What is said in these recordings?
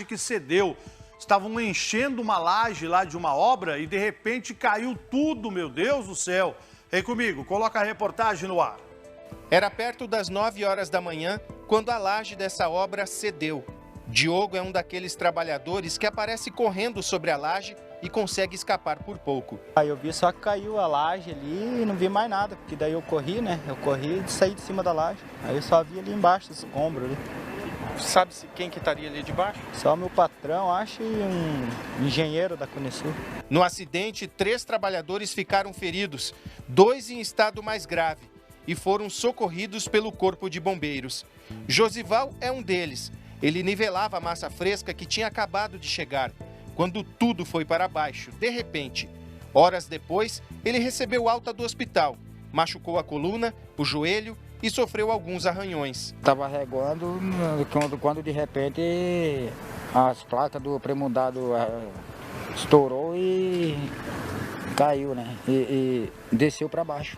laje que cedeu. Estavam enchendo uma laje lá de uma obra e de repente caiu tudo, meu Deus do céu. Vem comigo, coloca a reportagem no ar. Era perto das 9 horas da manhã quando a laje dessa obra cedeu. Diogo é um daqueles trabalhadores que aparece correndo sobre a laje e consegue escapar por pouco. Aí eu vi só que caiu a laje ali e não vi mais nada, porque daí eu corri, né? Eu corri e saí de cima da laje. Aí eu só vi ali embaixo, esse ombro ali. Sabe-se quem que estaria ali debaixo? Só meu patrão, acho, e um engenheiro da Conesul. No acidente, 3 trabalhadores ficaram feridos, 2 em estado mais grave, e foram socorridos pelo Corpo de Bombeiros. Josival é um deles. Ele nivelava a massa fresca que tinha acabado de chegar, quando tudo foi para baixo, de repente. Horas depois, ele recebeu alta do hospital, machucou a coluna, o joelho e sofreu alguns arranhões. Estava reguando quando de repente as placas do premudado estourou e caiu, né? E desceu para baixo.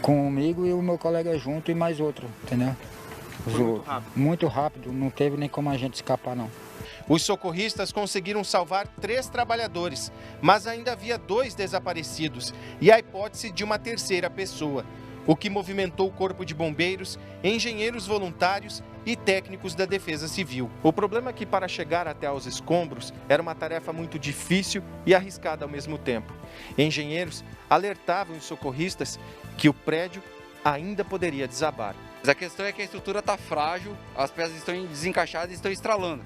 Comigo e o meu colega junto e mais outro, entendeu? Muito rápido, não teve nem como a gente escapar, não. Os socorristas conseguiram salvar 3 trabalhadores, mas ainda havia 2 desaparecidos e a hipótese de uma terceira pessoa, o que movimentou o Corpo de Bombeiros, engenheiros voluntários e técnicos da Defesa Civil. O problema é que para chegar até aos escombros era uma tarefa muito difícil e arriscada ao mesmo tempo. Engenheiros alertavam os socorristas que o prédio ainda poderia desabar. Mas a questão é que a estrutura está frágil, as peças estão desencaixadas e estão estralando.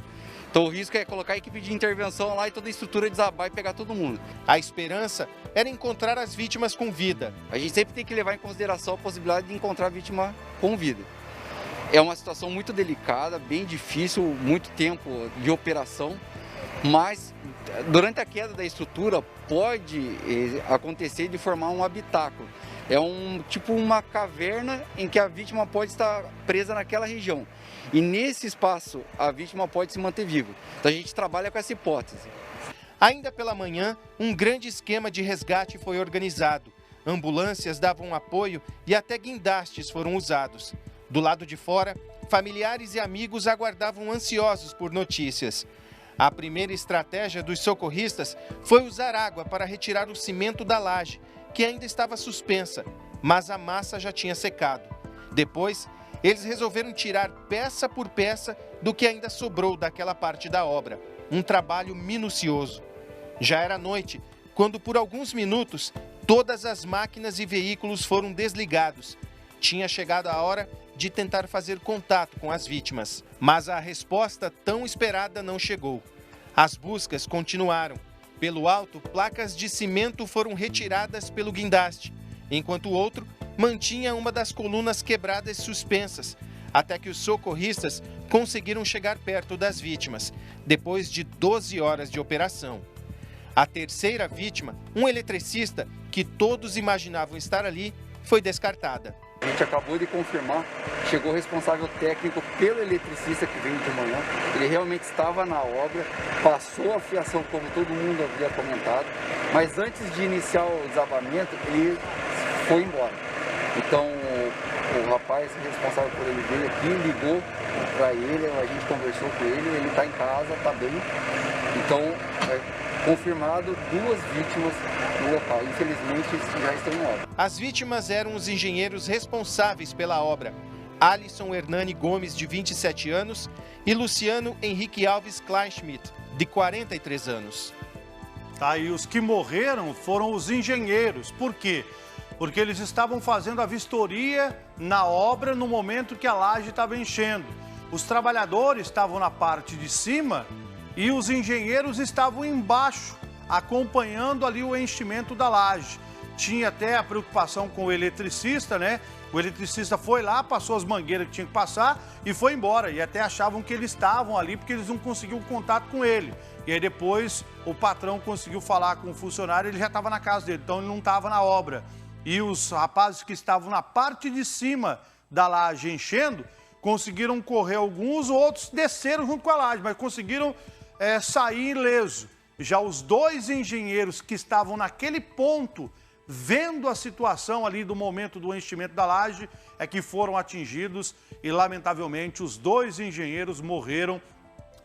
Então o risco é colocar a equipe de intervenção lá e toda a estrutura desabar e pegar todo mundo. A esperança era encontrar as vítimas com vida. A gente sempre tem que levar em consideração a possibilidade de encontrar a vítima com vida. É uma situação muito delicada, bem difícil, muito tempo de operação, mas durante a queda da estrutura pode acontecer de formar um habitáculo. É tipo uma caverna em que a vítima pode estar presa naquela região. E nesse espaço a vítima pode se manter viva. Então a gente trabalha com essa hipótese. Ainda pela manhã, um grande esquema de resgate foi organizado. Ambulâncias davam apoio e até guindastes foram usados. Do lado de fora, familiares e amigos aguardavam ansiosos por notícias. A primeira estratégia dos socorristas foi usar água para retirar o cimento da laje, que ainda estava suspensa, mas a massa já tinha secado. Depois, eles resolveram tirar peça por peça do que ainda sobrou daquela parte da obra. Um trabalho minucioso. Já era noite, quando por alguns minutos, todas as máquinas e veículos foram desligados. Tinha chegado a hora de tentar fazer contato com as vítimas, mas a resposta tão esperada não chegou. As buscas continuaram. Pelo alto, placas de cimento foram retiradas pelo guindaste, enquanto o outro mantinha uma das colunas quebradas suspensas, até que os socorristas conseguiram chegar perto das vítimas, depois de 12 horas de operação. A terceira vítima, um eletricista que todos imaginavam estar ali, foi descartada. A gente acabou de confirmar, chegou o responsável técnico pelo eletricista que veio de manhã. Ele realmente estava na obra, passou a fiação como todo mundo havia comentado, mas antes de iniciar o desabamento, ele foi embora. Então o rapaz responsável por ele veio aqui, ligou para ele, a gente conversou com ele está em casa, está bem. Então, confirmado 2 vítimas no local. Infelizmente, já estão em obra. As vítimas eram os engenheiros responsáveis pela obra. Alisson Hernani Gomes, de 27 anos, e Luciano Henrique Alves Kleinschmidt, de 43 anos. Tá, e os que morreram foram os engenheiros. Por quê? Porque eles estavam fazendo a vistoria na obra no momento que a laje estava enchendo. Os trabalhadores estavam na parte de cima e os engenheiros estavam embaixo, acompanhando ali o enchimento da laje. Tinha até a preocupação com o eletricista, né? O eletricista foi lá, passou as mangueiras que tinha que passar e foi embora. E até achavam que eles estavam ali porque eles não conseguiam contato com ele. E aí depois o patrão conseguiu falar com o funcionário, ele já estava na casa dele, então ele não estava na obra. E os rapazes que estavam na parte de cima da laje enchendo, conseguiram correr alguns, outros desceram junto com a laje, mas conseguiram sair ileso. Já os 2 engenheiros que estavam naquele ponto, vendo a situação ali do momento do enchimento da laje, é que foram atingidos e, lamentavelmente, os 2 engenheiros morreram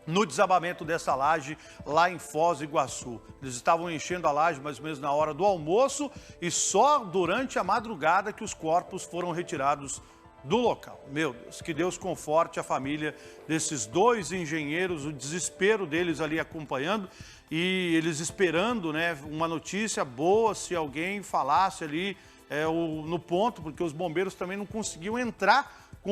no desabamento dessa laje lá em Foz do Iguaçu. Eles estavam enchendo a laje mais ou menos na hora do almoço e só durante a madrugada que os corpos foram retirados do local. Meu Deus, que Deus conforte a família desses 2 engenheiros, o desespero deles ali acompanhando e eles esperando, né, uma notícia boa, se alguém falasse ali no ponto, porque os bombeiros também não conseguiam entrar